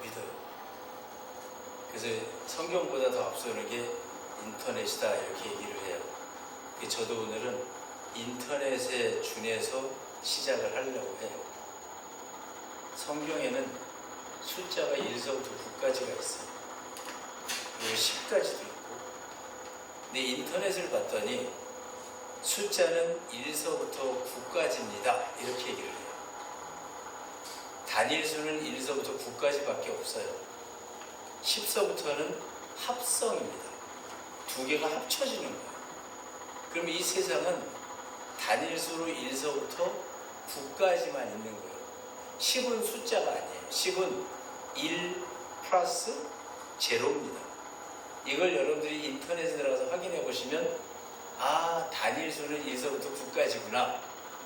믿어요. 그래서 성경보다 더 앞서는 게 인터넷이다 이렇게 얘기를 해요. 저도 오늘은 인터넷에 준해서 시작을 하려고 해요. 성경에는 숫자가 1서부터 9까지가 있어요. 그리고 10까지도 있고. 근데 인터넷을 봤더니 숫자는 1서부터 9까지입니다. 이렇게 얘기를 해요. 단일수는 1서부터 9까지밖에 없어요. 10서부터는 합성입니다. 두 개가 합쳐지는 거예요. 그럼 이 세상은 단일수로 1서부터 9까지만 있는 거예요. 10은 숫자가 아니에요. 10은 1 플러스 제로입니다. 이걸 여러분들이 인터넷에 들어가서 확인해 보시면 아, 단일수는 1서부터 9까지구나.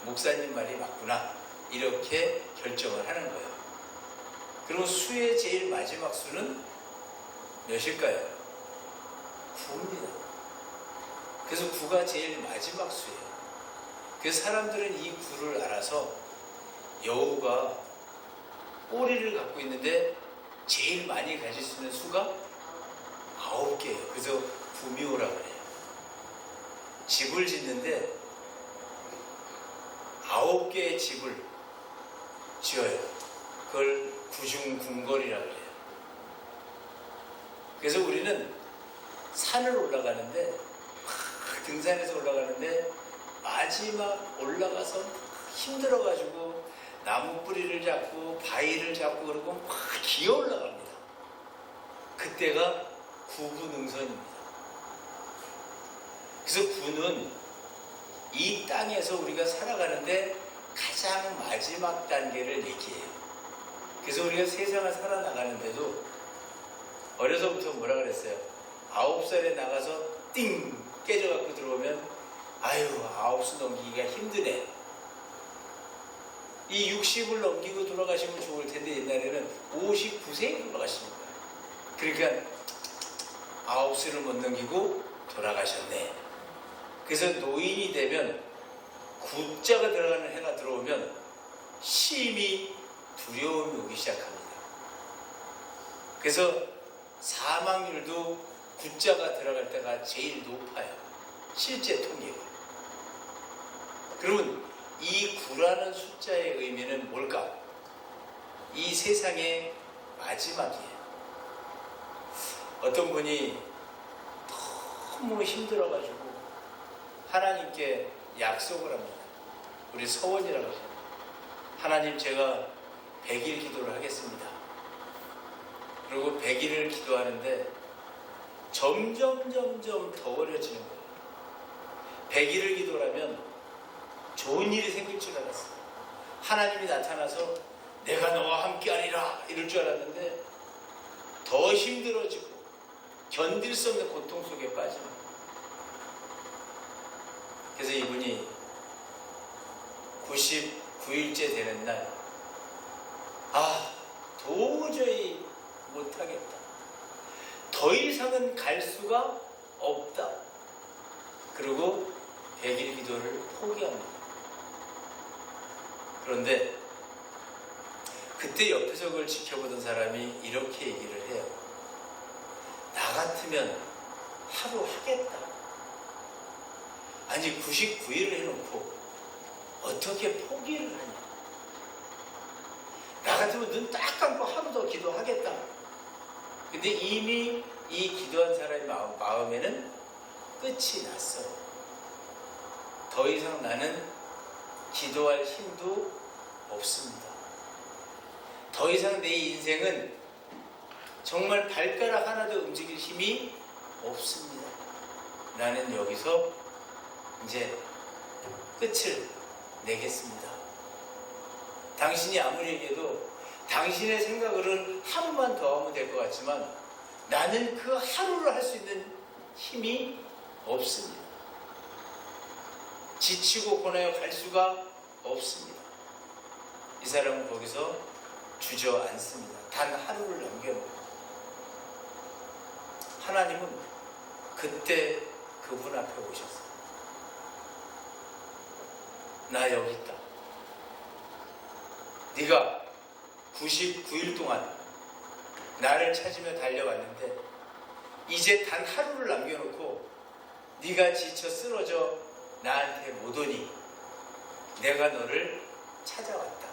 목사님 말이 맞구나. 이렇게 결정을 하는 거예요. 그리고 수의 제일 마지막 수는 몇일까요? 9입니다. 그래서 9가 제일 마지막 수예요. 그래서 사람들은 이 9를 알아서 여우가 꼬리를 갖고 있는데 제일 많이 가질 수 있는 수가 9개예요. 그래서 구미호라고 해요. 집을 짓는데 9개의 집을 지어요. 그걸 구중궁궐이라고 해요. 그래서 우리는 산을 올라가는데 등산해서 올라가는데 마지막 올라가서 힘들어가지고 나무 뿌리를 잡고 바위를 잡고 그러고 막 기어 올라갑니다. 그때가 구구능선입니다. 그래서 구는 이 땅에서 우리가 살아가는데 가장 마지막 단계를 얘기해요. 그래서 우리가 세상을 살아나가는데도 어려서부터 뭐라 그랬어요? 9살에 나가서 띵 깨져갖고 들어오면 아유 9수 넘기기가 힘드네. 이 60을 넘기고 돌아가시면 좋을 텐데 옛날에는 59세에 돌아가시는 거예요. 그러니까 9수를 못 넘기고 돌아가셨네. 그래서 노인이 되면 구자가 들어가는 해가 들어오면 심히 두려움이 오기 시작합니다. 그래서 사망률도 구자가 들어갈 때가 제일 높아요. 실제 통계가. 그러면 이 9라는 숫자의 의미는 뭘까? 이 세상의 마지막이에요. 어떤 분이 너무 힘들어가지고 하나님께 약속을 합니다. 우리 서원이라고 해요. 하나님 제가 100일 기도를 하겠습니다. 그리고 100일을 기도하는데 점점 더 어려지는 거예요. 100일을 기도하면 좋은 일이 생길 줄 알았어요. 하나님이 나타나서 내가 너와 함께하리라 이럴 줄 알았는데 더 힘들어지고 견딜 수 없는 고통 속에 빠지는 거예요. 그래서 이분이 99일째 되는 날 도저히 못하겠다. 더 이상은 갈 수가 없다. 그리고 100일 기도를 포기합니다. 그런데 그때 옆에서 그걸 지켜보던 사람이 이렇게 얘기를 해요. 나 같으면 하루 하겠다. 아니 99일을 해놓고 어떻게 포기를 하냐. 나 같으면 눈 딱 감고 하루 더 기도하겠다. 근데 이미 이 기도한 사람의 마음에는 끝이 났어요. 더 이상 나는 기도할 힘도 없습니다. 더 이상 내 인생은 정말 발가락 하나도 움직일 힘이 없습니다. 나는 여기서 이제 끝을 내겠습니다. 당신이 아무리 얘기해도 당신의 생각으로는 하루만 더 하면 될 것 같지만 나는 그 하루를 할 수 있는 힘이 없습니다. 지치고 고나여 갈 수가 없습니다. 이 사람은 거기서 주저앉습니다. 단 하루를 남겨놓고. 하나님은 그때 그분 앞에 오셨어요. 나 여기 있다. 네가 99일 동안 나를 찾으며 달려왔는데 이제 단 하루를 남겨놓고 네가 지쳐 쓰러져 나한테 못 오니 내가 너를 찾아왔다.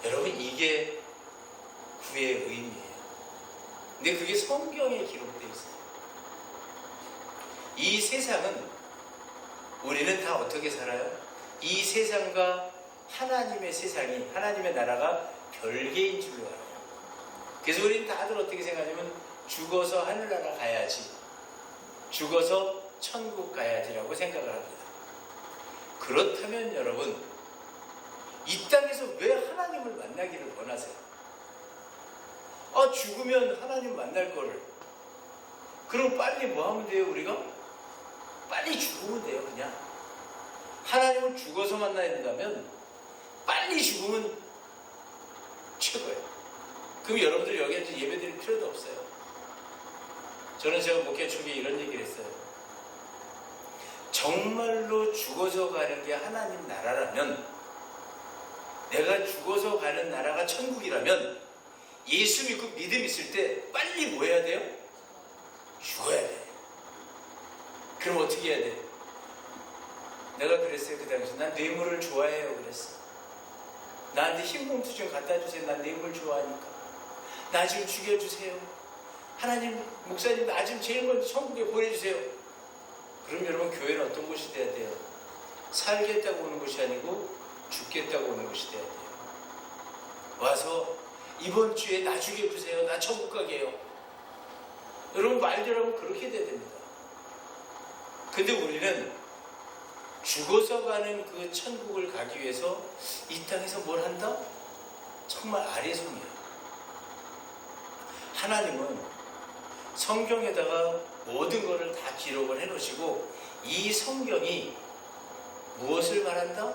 여러분, 이게 구의 의미예요. 근데 그게 성경에 기록되어 있어요. 이 세상은 우리는 다 어떻게 살아요? 이 세상과 하나님의 세상이, 하나님의 나라가 별개인 줄로 알아요. 그래서 우리는 다들 어떻게 생각하냐면 죽어서 하늘나라 가야지, 죽어서 천국 가야지라고 생각을 합니다. 그렇다면 여러분, 이 땅에서 왜 하나님을 만나기를 원하세요? 죽으면 하나님 만날 거를. 그럼 빨리 뭐 하면 돼요, 우리가? 빨리 죽으면 돼요, 그냥. 하나님을 죽어서 만나야 된다면 빨리 죽으면 최고예요. 그럼 여러분들 여기 앉아 예배 드릴 필요도 없어요. 저는 제가 목회 초기에 이런 얘기를 했어요. 정말로 죽어서 가는 게 하나님 나라라면, 내가 죽어서 가는 나라가 천국이라면 예수 믿고 믿음 있을 때 빨리 뭐 해야 돼요? 죽어야 돼. 그럼 어떻게 해야 돼? 내가 그랬어요. 그 당시 난 뇌물을 좋아해요 그랬어. 나한테 흰봉투 좀 갖다 주세요. 난 뇌물 좋아하니까. 나 좀 죽여주세요. 하나님, 목사님 나 좀 제일 먼저 천국에 보내주세요. 그럼 여러분, 교회는 어떤 곳이 돼야 돼요? 살겠다고 오는 곳이 아니고 죽겠다고 오는 곳이 돼야 돼요. 와서 이번 주에 나 죽여주세요. 나 천국 가게 해요. 여러분, 말대로 하면 그렇게 돼야 됩니다. 근데 우리는 죽어서 가는 그 천국을 가기 위해서 이 땅에서 뭘 한다? 정말 아래송이에요. 하나님은 성경에다가 모든 것을 다 기록을 해놓으시고, 이 성경이 무엇을 말한다?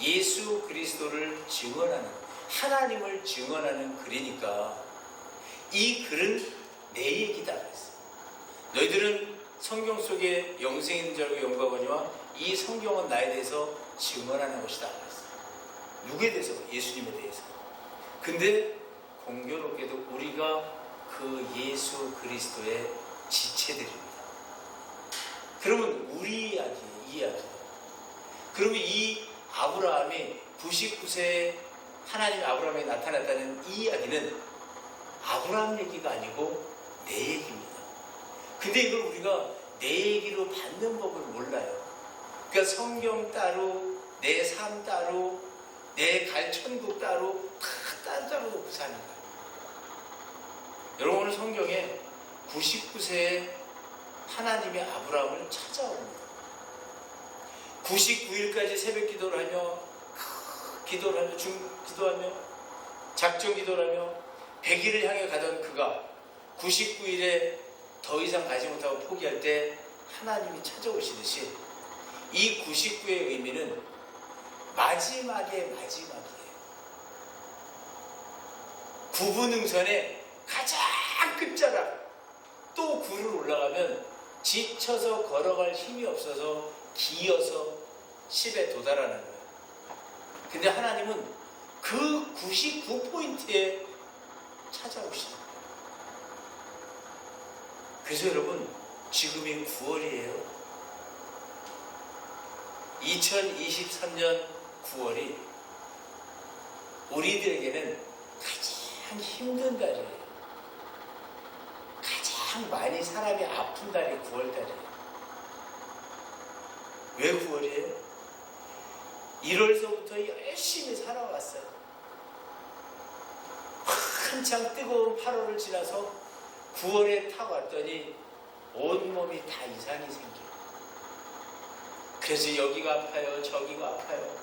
예수 그리스도를 증언하는, 하나님을 증언하는 글이니까 이 글은 내 얘기다 그랬어요. 너희들은 성경 속에 영생이 있는 줄 알고 영광하거니와 이 성경은 나에 대해서 증언하는 것이다 그랬어요. 누구에 대해서? 예수님에 대해서. 근데 공교롭게도 우리가 그 예수 그리스도의 지체들입니다. 그러면 우리 이야기. 그러면 이 아브라함이 99세에 하나님 아브라함에 나타났다는 이 이야기는 아브라함 얘기가 아니고 내 얘기입니다. 근데 이걸 우리가 내 얘기로 받는 법을 몰라요. 그러니까 성경 따로, 내 삶 따로, 내 갈 천국 따로, 다 따로 놓고 사는 거예요. 여러분, 오늘 성경에 99세에 하나님이 아브라함을 찾아옵니다. 99일까지 새벽 기도를 하며, 기도를 하며, 기도하며, 작정 기도를 하며 100일을 향해 가던 그가 99일에 더 이상 가지 못하고 포기할 때 하나님이 찾아오시듯이 이 99의 의미는 마지막이에요. 구분응선의 가장 끝자락, 또 굴을 올라가면 지쳐서 걸어갈 힘이 없어서 기어서 10에 도달하는 거예요. 근데 하나님은 그 99포인트에 찾아오시는 거예요. 그래서 여러분, 지금이 9월이에요. 2023년 9월이 우리들에게는 가장 힘든 달이에요. 가장 많이 사람이 아픈 달이 9월달이에요. 왜 9월이에요? 1월서부터 열심히 살아왔어요. 한창 뜨거운 8월을 지나서 9월에 탁 왔더니 온몸이 다 이상이 생겨요. 그래서 여기가 아파요, 저기가 아파요.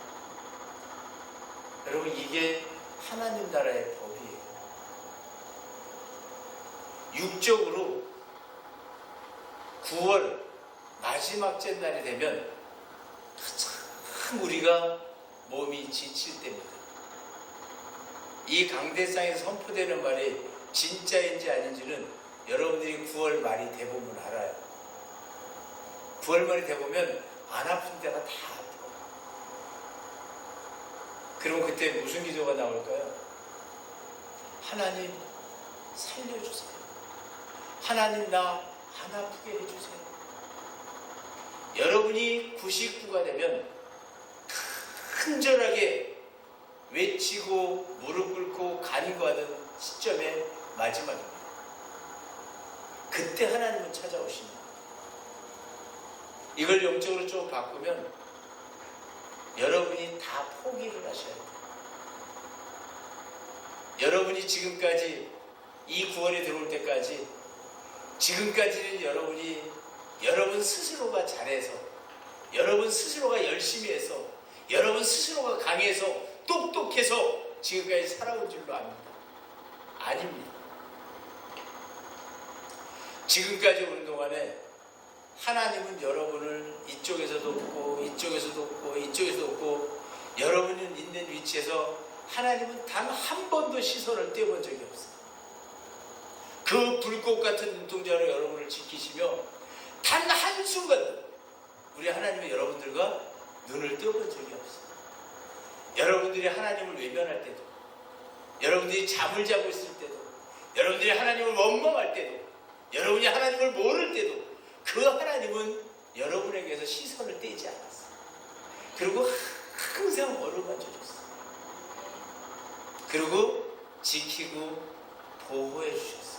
여러분, 이게 하나님 나라의 법이에요. 육적으로 9월 마지막 째 날이 되면 참 우리가 몸이 지칠 때입니다. 이 강대상에서 선포되는 말이 진짜인지 아닌지는 여러분들이 9월 말이 돼보면 알아요. 9월 말이 돼보면 안 아픈 데가 다 아파요. 그럼 그때 무슨 기도가 나올까요? 하나님, 살려주세요. 하나님 나 안 아프게 해주세요. 여러분이 99가 되면 간절하게 외치고 무릎 꿇고 간구하는 시점의 마지막입니다. 그때 하나님은 찾아오십니다. 이걸 영적으로 좀 바꾸면 여러분이 다 포기를 하셔야 돼요. 여러분이 지금까지 이 구원이 들어올 때까지 지금까지는 여러분 스스로가 잘해서, 여러분 스스로가 열심히 해서, 여러분 스스로가 강해서 똑똑해서 지금까지 살아온 줄로 압니다. 아닙니다. 지금까지 오는 동안에 하나님은 여러분을 이쪽에서 돕고 이쪽에서 돕고 이쪽에서 돕고 여러분이 있는 위치에서 하나님은 단 한 번도 시선을 떼본 적이 없어요. 그 불꽃 같은 눈동자로 여러분을 지키시며 단 한순간 우리 하나님은 여러분들과 눈을 떼어본 적이 없어요. 여러분들이 하나님을 외면할 때도, 여러분들이 잠을 자고 있을 때도, 여러분들이 하나님을 원망할 때도, 여러분이 하나님을 모를 때도 그 하나님은 여러분에게서 시선을 떼지 않았어요. 그리고 항상 어루만져 줬어요. 그리고 지키고 보호해 주셨어요.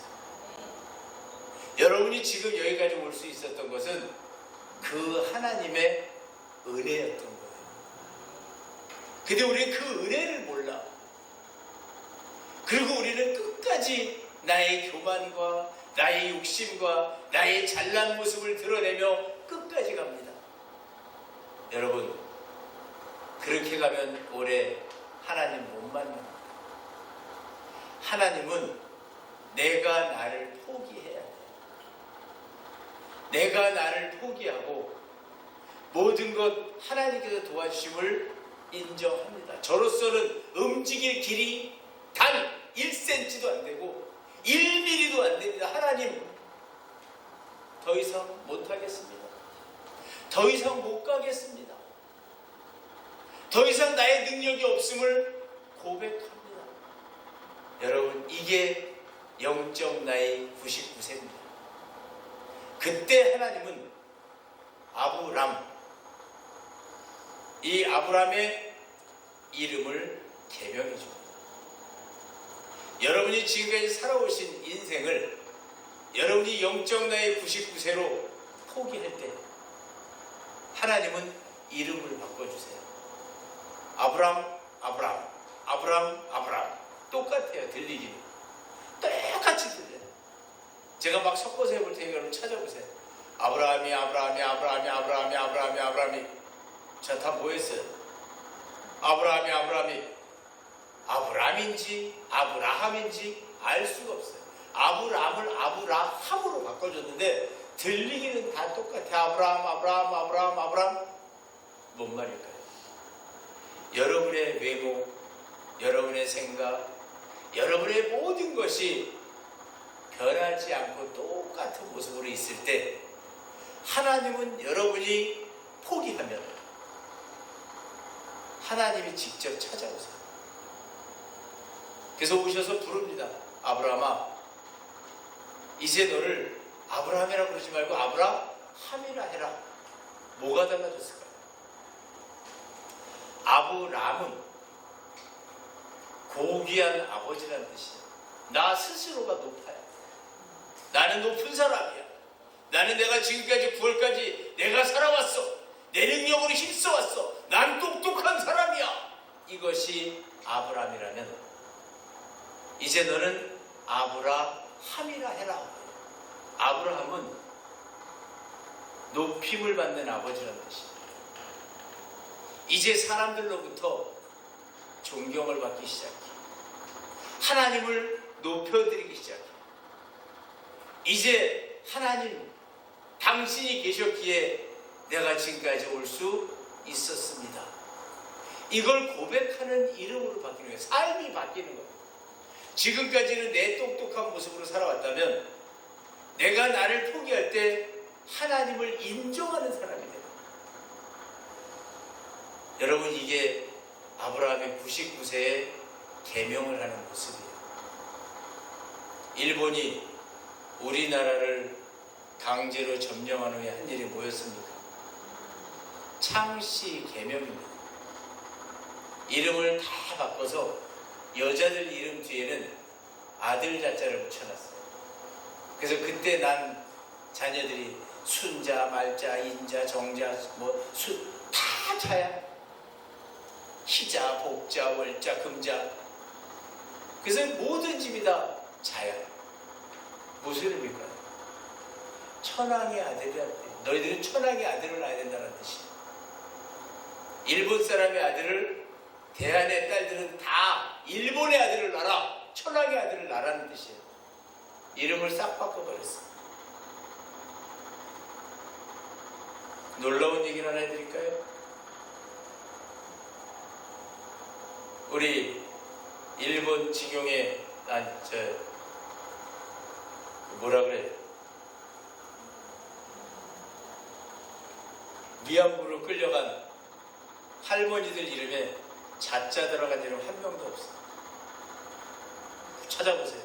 여러분이 지금 여기까지 올 수 있었던 것은 그 하나님의 은혜였던 거예요. 근데 우리는 그 은혜를 몰라. 그리고 우리는 끝까지 나의 교만과 나의 욕심과 나의 잘난 모습을 드러내며 끝까지 갑니다. 여러분, 그렇게 가면 오래 하나님 못 만납니다. 하나님은 내가 나를 포기해야 돼. 내가 나를 포기하고 모든 것 하나님께서 도와주심을 인정합니다. 저로서는 움직일 길이 단 1cm도 안 되고 1mm도 안 됩니다. 하나님, 더 이상 못하겠습니다. 더 이상 못 가겠습니다. 더 이상 나의 능력이 없음을 고백합니다. 여러분, 이게 영적 나이 99세입니다. 그때 하나님은 이 아브람의 이름을 개명해 줍니다. 여러분이 지금까지 살아오신 인생을 여러분이 영적 나이 99세로 포기할 때 하나님은 이름을 바꿔주세요. 아브람 똑같아요. 들리기는 똑같이 들려요. 제가 막 섞어서 해볼 테니까 여러분 찾아보세요. 아브라함이 자, 다 뭐 했어요? 아브라함인지 아브라함인지 알 수가 없어요. 아브라함을 아브라함으로 바꿔줬는데 들리기는 다 똑같아. 아브라함. 뭔 말일까요? 여러분의 외모, 여러분의 생각, 여러분의 모든 것이 변하지 않고 똑같은 모습으로 있을 때 하나님은 여러분이 포기하면 하나님이 직접 찾아오세요. 그래서 오셔서 부릅니다. 아브라함아, 이제 너를 아브라함이라 부르지 말고 아브라함이라 해라. 뭐가 달라졌을까요? 아브라함은 고귀한 아버지라는 뜻이에요. 나 스스로가 높아요. 나는 높은 사람이야. 나는 내가 지금까지 9월까지 내가 살아왔어. 내 능력으로 힘써왔어. 난 똑똑한 사람이야. 이것이 아브라함이라면 이제 너는 아브라함이라 해라. 아브라함은 높임을 받는 아버지라는 뜻이에요. 이제 사람들로부터 존경을 받기 시작해. 하나님을 높여드리기 시작해. 이제 하나님, 당신이 계셨기에 내가 지금까지 올 수 있었습니다. 이걸 고백하는 이름으로 바뀌는 거예요. 삶이 바뀌는 거예요. 지금까지는 내 똑똑한 모습으로 살아왔다면 내가 나를 포기할 때 하나님을 인정하는 사람이 돼요. 여러분, 이게 아브라함의 99세에 계명을 하는 모습이에요. 일본이 우리나라를 강제로 점령한 후에 한 일이 뭐였습니까? 창씨 개명입니다. 이름을 다 바꿔서 여자들 이름 뒤에는 아들 자자를 붙여놨어요. 그래서 그때 난 자녀들이 순자, 말자, 인자, 정자, 다 자야. 희자, 복자, 월자, 금자. 그래서 모든 집이 다 자야. 무슨 의미일까요? 천황의 아들이란데, 너희들은 천황의 아들을 낳아야 된다는 뜻이에요. 일본 사람의 아들을, 대한의 딸들은 다 일본의 아들을 낳아라, 천황의 아들을 낳으라는 뜻이에요. 이름을 싹 바꿔버렸어요. 놀라운 얘기를 하나 해드릴까요? 우리 일본 징용에 뭐라 그래? 위안부로 끌려간 할머니들 이름에 자자 들어간 이름 한 명도 없어요. 찾아보세요.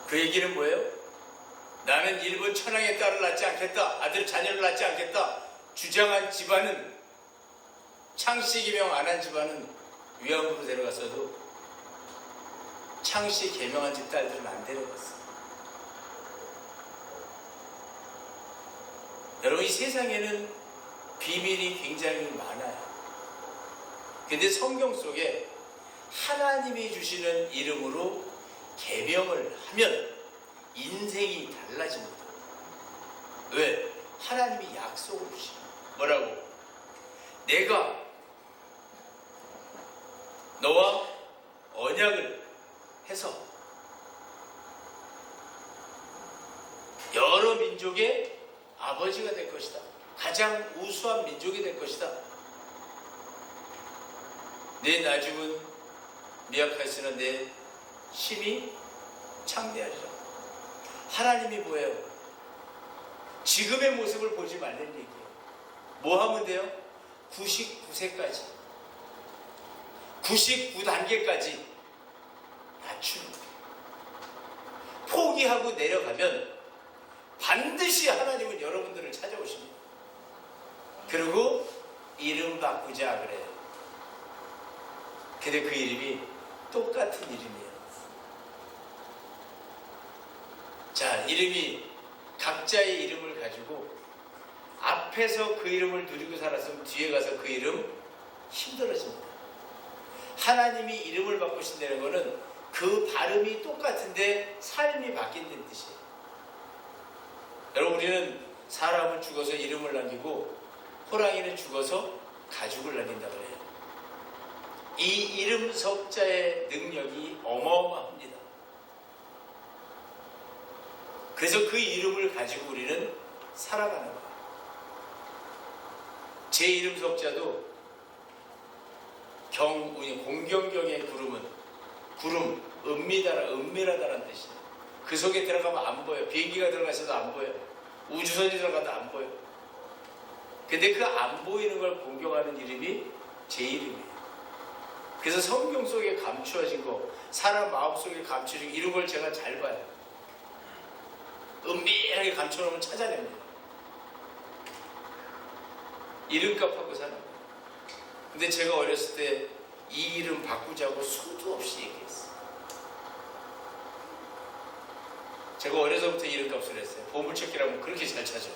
그 얘기는 뭐예요? 나는 일본 천황의 딸을 낳지 않겠다, 아들 자녀를 낳지 않겠다 주장한 집안은, 창씨 개명 안 한 집안은 위안부로 데려갔어도 창씨 개명한 집 딸들은 안 데려갔어요. 여러분, 이 세상에는 비밀이 굉장히 많아요. 근데 성경 속에 하나님이 주시는 이름으로 개명을 하면 인생이 달라집니다. 왜? 하나님이 약속을 주시죠. 뭐라고? 내가 너와 언약을 해서 여러 민족의 아버지가 될 것이다. 가장 우수한 민족이 될 것이다. 내 나중은 미약하였으나 내 힘이 창대하리라. 하나님이 뭐예요? 지금의 모습을 보지 말라는 얘기예요. 뭐 하면 돼요? 99세까지 99단계까지 낮추는 거예요. 포기하고 내려가면 반드시 하나님은 여러분들을 찾아오십니다. 그리고 이름 바꾸자 그래요. 근데 그 이름이 똑같은 이름이에요. 자, 이름이 각자의 이름을 가지고 앞에서 그 이름을 누리고 살았으면 뒤에 가서 그 이름 힘들어집니다. 하나님이 이름을 바꾸신다는 것은 그 발음이 똑같은데 삶이 바뀐다는 뜻이에요. 여러분, 우리는 사람은 죽어서 이름을 남기고 호랑이는 죽어서 가죽을 남긴다고 해요. 이 이름 석자의 능력이 어마어마합니다. 그래서 그 이름을 가지고 우리는 살아가는 거예요. 제 이름 석자도 공경경의 구름, 은밀하다라는 뜻이에요. 그 속에 들어가면 안 보여. 비행기가 들어가서도 안 보여. 우주선이 들어가도 안 보여. 근데 그 안 보이는 걸 공경하는 이름이 제 이름이에요. 그래서 성경 속에 감추어진 거, 사람 마음 속에 감추어진 이런 걸 제가 잘 봐요. 은밀하게 감춰놓으면 찾아냅니다. 이름값하고 사는 거예요. 근데 제가 어렸을 때 이 이름 바꾸자고 수도 없이 얘기했어요. 제가 어려서부터 이름값을 했어요. 보물찾기라면 그렇게 잘 찾아요.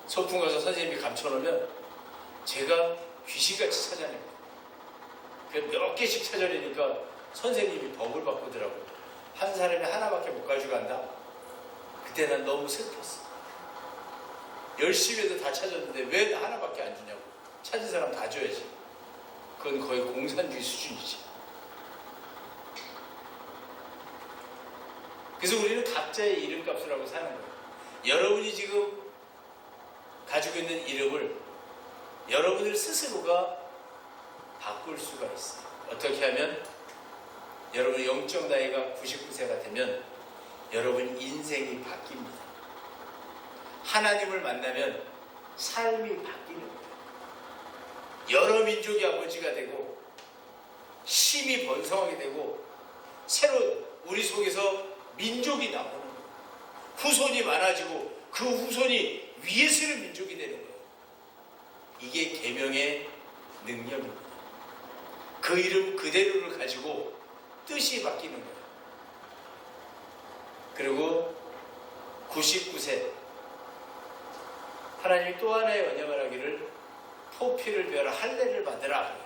소풍 가서 선생님이 감춰놓으면 제가 귀신같이 찾아냅니다. 몇 개씩 찾아내니까 선생님이 법을 바꾸더라고요. 한 사람이 하나밖에 못 가져간다. 그때 난 너무 슬펐어. 열심히 해도 다 찾았는데 왜 하나밖에 안 주냐고. 찾은 사람 다 줘야지. 그건 거의 공산주의 수준이지. 그래서 우리는 각자의 이름값을 하고 사는 거예요. 여러분이 지금 가지고 있는 이름을 여러분들 스스로가 바꿀 수가 있어요. 어떻게 하면 여러분의 영적 나이가 99세가 되면 여러분 인생이 바뀝니다. 하나님을 만나면 삶이 바뀌는 거예요. 여러 민족의 아버지가 되고 힘이 번성하게 되고 새로운 우리 속에서 민족이 나오는 거예요. 후손이 많아지고 그 후손이 위에 서는 민족이 되는 거예요. 이게 계명의 능력입니다. 그 이름 그대로를 가지고 뜻이 바뀌는 거예요. 그리고 99세 하나님이 또 하나의 언약을 하기를 포피를 베어라 할례를 받으라.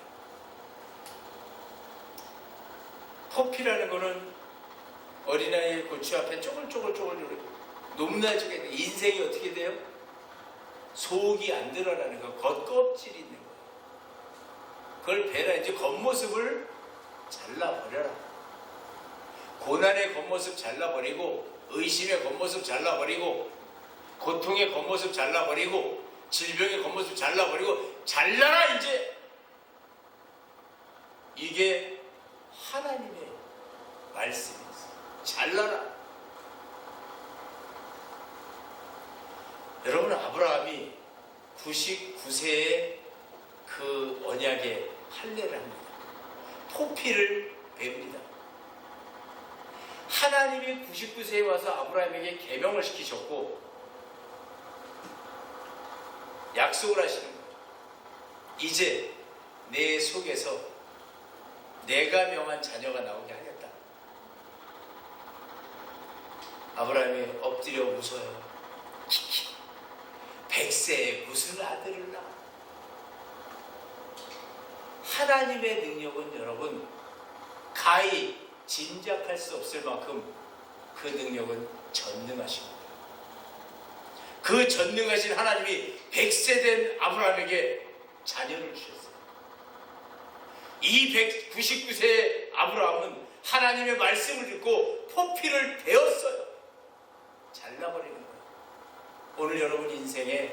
포피라는 거는 어린아이의 고추 앞에 쪼글쪼글 높낮이게 돼. 인생이 어떻게 돼요? 속이 안 드러나는 거, 겉껍질이 있는 거. 그걸 베라. 이제 겉모습을 잘라버려라. 고난의 겉모습 잘라버리고, 의심의 겉모습 잘라버리고, 고통의 겉모습 잘라버리고, 질병의 겉모습 잘라버리고, 잘라라 이제. 이게 하나님의 말씀이었어요. 잘라라. 여러분, 아브라함이 99세에 그 언약의 할례를 합니다. 포피를 뵙니다. 하나님이 99세에 와서 아브라함에게 계명을 시키셨고 약속을 하시는 거예요. 이제 내 속에서 내가 명한 자녀가 나오게 하겠다. 아브라함이 엎드려 웃어요. 100세에 무슨 아들을 낳아? 하나님의 능력은 여러분 가히 짐작할 수 없을 만큼 그 능력은 전능하십니다. 그 전능하신 하나님이 100세 된 아브라함에게 자녀를 주셨어요. 이 199세의 아브라함은 하나님의 말씀을 듣고 포피를 베었어요. 잘라버리는 거예요. 오늘 여러분 인생에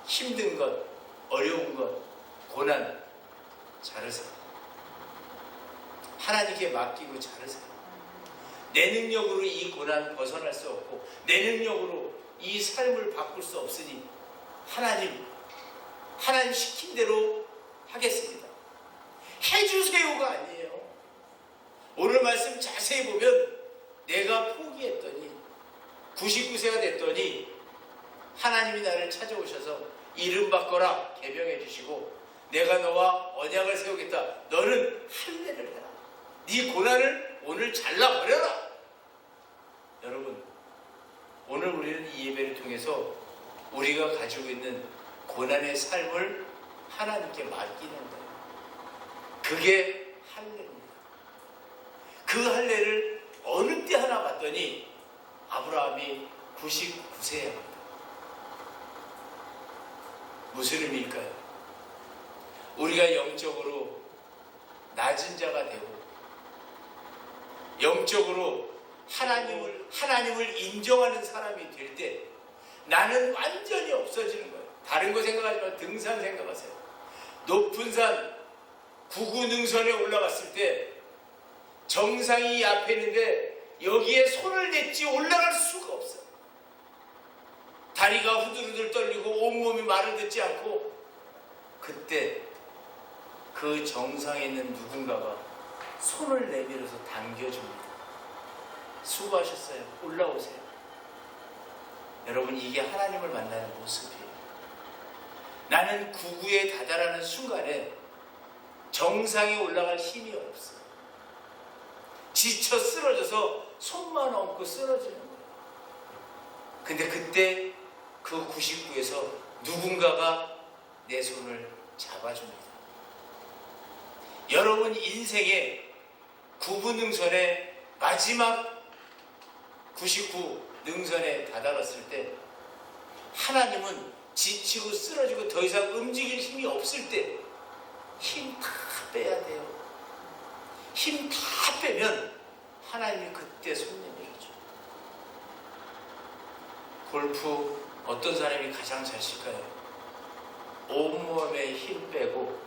힘든 것, 어려운 것, 고난 자르세요. 하나님께 맡기고 자르세요. 내 능력으로 이 고난 벗어날 수 없고 내 능력으로 이 삶을 바꿀 수 없으니 하나님 시킨 대로 하겠습니다. 해주세요가 아니에요. 오늘 말씀 자세히 보면 내가 포기했더니 99세가 됐더니 하나님이 나를 찾아오셔서 이름 바꿔라 계명해 주시고 내가 너와 언약을 세우겠다. 너는 할례를 해라. 네 고난을 오늘 잘라버려라. 여러분, 오늘 우리는 이 예배를 통해서 우리가 가지고 있는 고난의 삶을 하나님께 맡기는 거예요. 그게 할례입니다. 그 할례를 어느 때 하나 봤더니 아브라함이 99세에 합니다. 무슨 의미일까요? 우리가 영적으로 낮은 자가 되고 영적으로 하나님을 인정하는 사람이 될 때 나는 완전히 없어지는 거예요. 다른 거 생각하지 말고 등산 생각하세요. 높은 산 구구능선에 올라갔을 때 정상이 이 앞에 있는데 여기에 손을 댔지 올라갈 수가 없어요. 다리가 후들후들 떨리고 온몸이 말을 듣지 않고 그때 그 정상에 있는 누군가가 손을 내밀어서 당겨줍니다. 수고하셨어요. 올라오세요. 여러분, 이게 하나님을 만나는 모습이에요. 나는 구구에 다다라는 순간에 정상에 올라갈 힘이 없어요. 지쳐 쓰러져서 손만 얹고 쓰러지는 거예요. 근데 그때 그 99에서 누군가가 내 손을 잡아줍니다. 여러분 인생의 구부능선의 마지막 99 능선에 다다랐을 때 하나님은 지치고 쓰러지고 더 이상 움직일 힘이 없을 때 힘 다 빼야 돼요. 힘 다 빼면 하나님이 그때 손 내밀어줘. 골프 어떤 사람이 가장 잘 칠까요? 온몸에 힘 빼고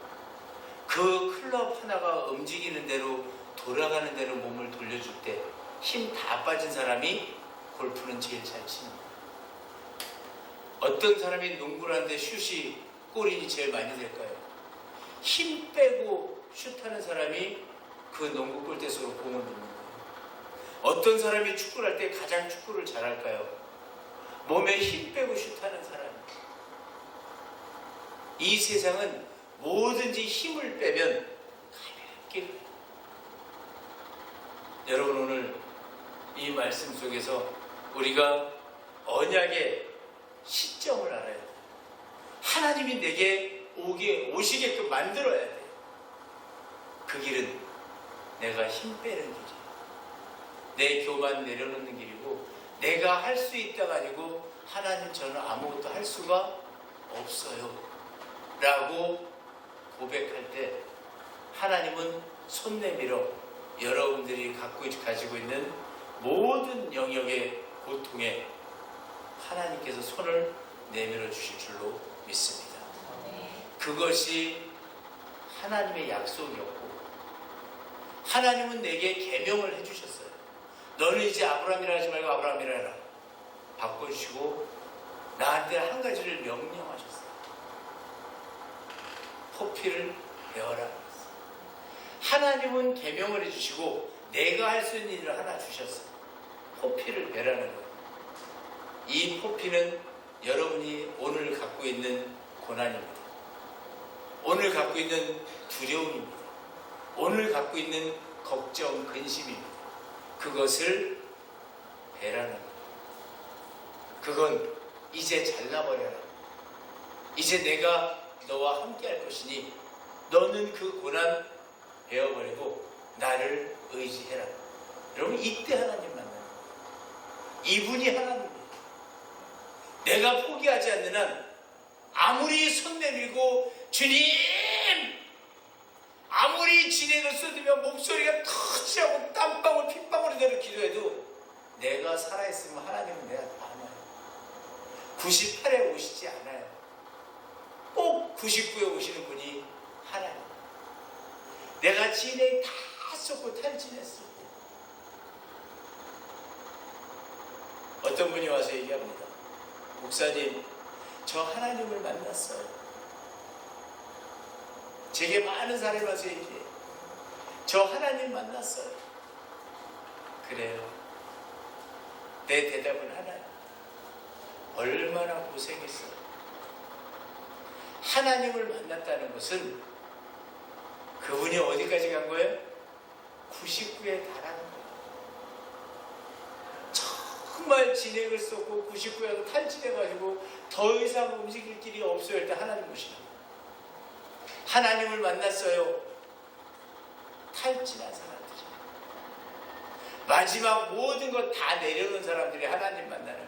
그 클럽 하나가 움직이는 대로 돌아가는 대로 몸을 돌려줄 때 힘 다 빠진 사람이 골프는 제일 잘 칩니다. 어떤 사람이 농구를 하는데 슛이 골인이 제일 많이 될까요? 힘 빼고 슛하는 사람이 그 농구 골대 속으로 공을 넣는 거예요. 어떤 사람이 축구를 할 때 가장 축구를 잘할까요? 몸에 힘 빼고 슛하는 사람이에요. 이 세상은 뭐든지 힘을 빼면 가볍게. 여러분, 오늘 이 말씀 속에서 우리가 언약의 시점을 알아야 돼요. 하나님이 내게 오시게끔 만들어야 돼요. 그 길은 내가 힘 빼는 길이에요. 내 교만 내려놓는 길이고, 내가 할 수 있다가 아니고 하나님, 저는 아무것도 할 수가 없어요 라고 고백할 때 하나님은 손 내밀어 여러분들이 가지고 있는 모든 영역의 고통에 하나님께서 손을 내밀어 주실 줄로 믿습니다. 그것이 하나님의 약속이었고, 하나님은 내게 계명을 해주셨어요. 너는 이제 아브라함이라 하지 말고 아브라함이라 해라. 바꿔주시고 나한테 한 가지를 명령하셨어요. 포피를 배워라. 하나님은 계명을 해주시고 내가 할 수 있는 일을 하나 주셨어요. 포피를 배라는 거예요. 이 포피는 여러분이 오늘 갖고 있는 고난입니다. 오늘 갖고 있는 두려움입니다. 오늘 갖고 있는 걱정, 근심입니다. 그것을 배라는 거예요. 그건 이제 잘라버려라. 이제 내가 너와 함께 할 것이니 너는 그 고난 배워버리고 나를 의지해라. 여러분, 이때 하나님 만나는 거예요. 이분이 하나님이에요. 내가 포기하지 않는 한 아무리 손 내밀고 주님! 아무리 진행을 쏟으며 목소리가 터지고 땀방울 핏방울이 되는 기도해도 내가 살아있으면 하나님은 내가 다 알아요. 98에 오시지 않아요. 꼭 99에 오시는 분이 하나님. 내가 진행 다 쏟고 탈진했을 때 어떤 분이 와서 얘기합니다. 목사님, 저 하나님을 만났어요. 제게 많은 사람이 와서 얘기해요. 저 하나님 만났어요. 그래요. 내 대답은 하나님. 얼마나 고생했어요. 하나님을 만났다는 것은 그분이 어디까지 간 거예요? 99에 달하는 거예요. 정말 진액을 쏟고 99에서 탈진해가지고 더 이상 움직일 길이 없어요 할 때 하나님 오시는 거예요. 하나님을 만났어요. 탈진한 사람들이. 마지막 모든 것 다 내려놓은 사람들이 하나님 만나는 거예요.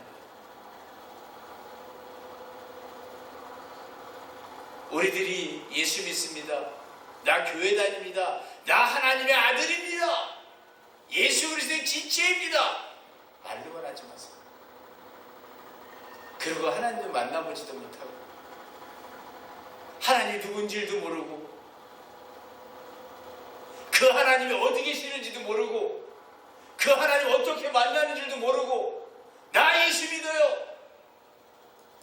우리들이 예수 믿습니다. 나 교회 다닙니다. 나 하나님의 아들입니다. 예수 그리스도의 지체입니다. 말로만 하지 마세요. 그리고 하나님을 만나보지도 못하고 하나님이 누군지도 모르고 그 하나님이 어디 계시는지도 모르고 그 하나님 어떻게 만나는 줄도 모르고 나 예수 믿어요.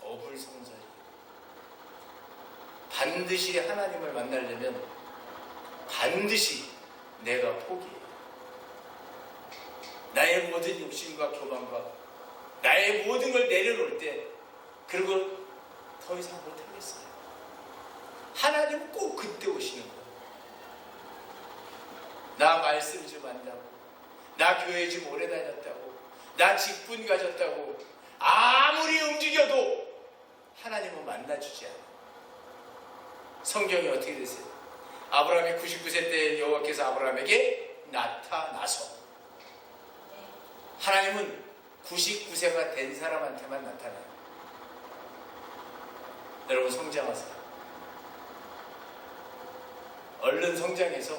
어불성설이. 반드시 하나님을 만나려면 반드시 내가 포기해요. 나의 모든 욕심과 교만과 나의 모든 걸 내려놓을 때 그리고 더 이상 못하겠어요. 하나님은 꼭 그때 오시는 거예요. 나 말씀 좀 안다고, 나 교회 좀 오래 다녔다고, 나 직분 가졌다고 아무리 움직여도 하나님은 만나주지 않아요. 성경이 어떻게 되세요? 아브라함이 99세 때 여호와께서 아브라함에게 나타나서, 하나님은 99세가 된 사람한테만 나타나요. 여러분, 성장하세요. 얼른 성장해서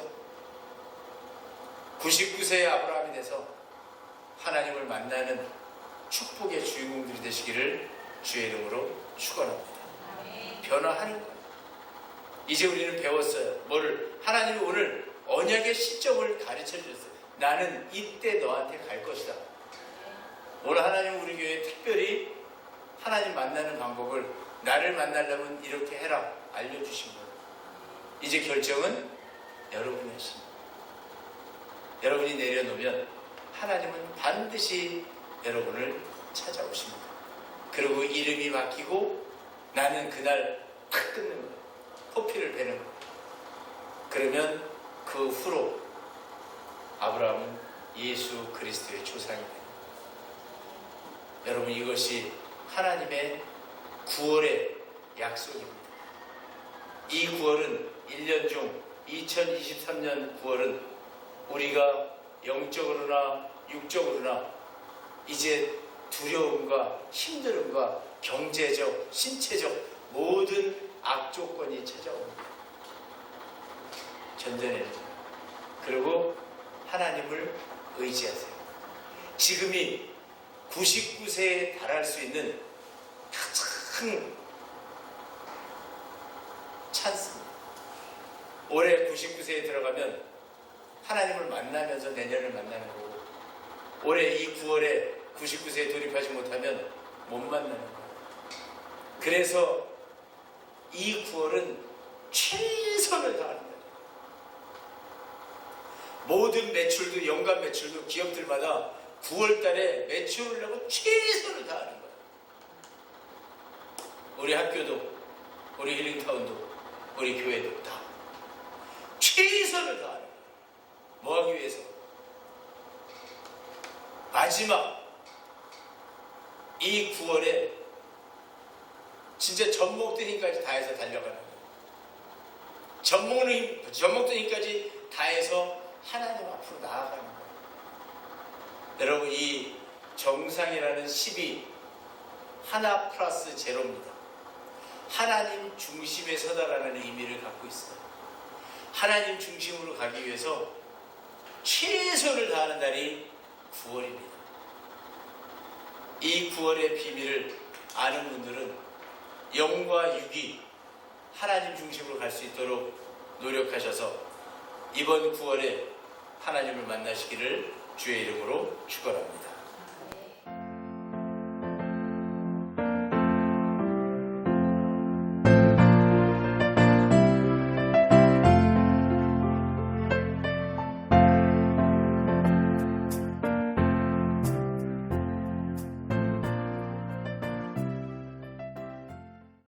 99세의 아브라함이 돼서 하나님을 만나는 축복의 주인공들이 되시기를 주의 이름으로 축원합니다. 변화하는 거예요. 이제 우리는 배웠어요. 뭐를? 하나님이 오늘 언약의 시점을 가르쳐 주셨어요. 나는 이때 너한테 갈 것이다. 오늘 하나님은 우리 교회에 특별히 하나님 만나는 방법을, 나를 만나려면 이렇게 해라 알려주신 거예요. 이제 결정은 여러분이 하십니다. 여러분이 내려놓으면 하나님은 반드시 여러분을 찾아오십니다. 그리고 이름이 바뀌고 나는 그날 팍 끊는 거예요. 포피를 베는 거예요. 그러면 그 후로 아브라함은 예수 그리스도의 조상이 됩니다. 여러분, 이것이 하나님의 구원의 약속입니다. 이 구원은 1년 중 2023년 9월은 우리가 영적으로나 육적으로나 이제 두려움과 힘듦과 경제적, 신체적 모든 악조건이 찾아옵니다. 견뎌내는 거예요. 그리고 하나님을 의지하세요. 지금이 99세에 달할 수 있는 가장 찬스입니다. 올해 99세에 들어가면 하나님을 만나면서 내년을 만나는 거고, 올해 이 9월에 99세에 돌입하지 못하면 못 만나는 거예요. 그래서 이 9월은 최선을 다하는 거예요. 모든 매출도, 연간 매출도 기업들마다 9월 달에 매출을 내고 최선을 다하는 거예요. 우리 학교도, 우리 힐링타운도, 우리 교회도 다 최선을 다하는 거예요. 뭐 하기 위해서? 마지막 이 9월에 진짜 젖먹던 힘까지 다해서 달려가는 거예요. 젖먹던 힘까지 다해서 하나님 앞으로 나아가는 거예요. 여러분, 이 정상이라는 10이 하나 플러스 제로입니다. 하나님 중심에 서다라는 의미를 갖고 있어요. 하나님 중심으로 가기 위해서 최선을 다하는 달이 9월입니다. 이 9월의 비밀을 아는 분들은 영과 육이 하나님 중심으로 갈 수 있도록 노력하셔서 이번 9월에 하나님을 만나시기를 주의 이름으로 축원합니다.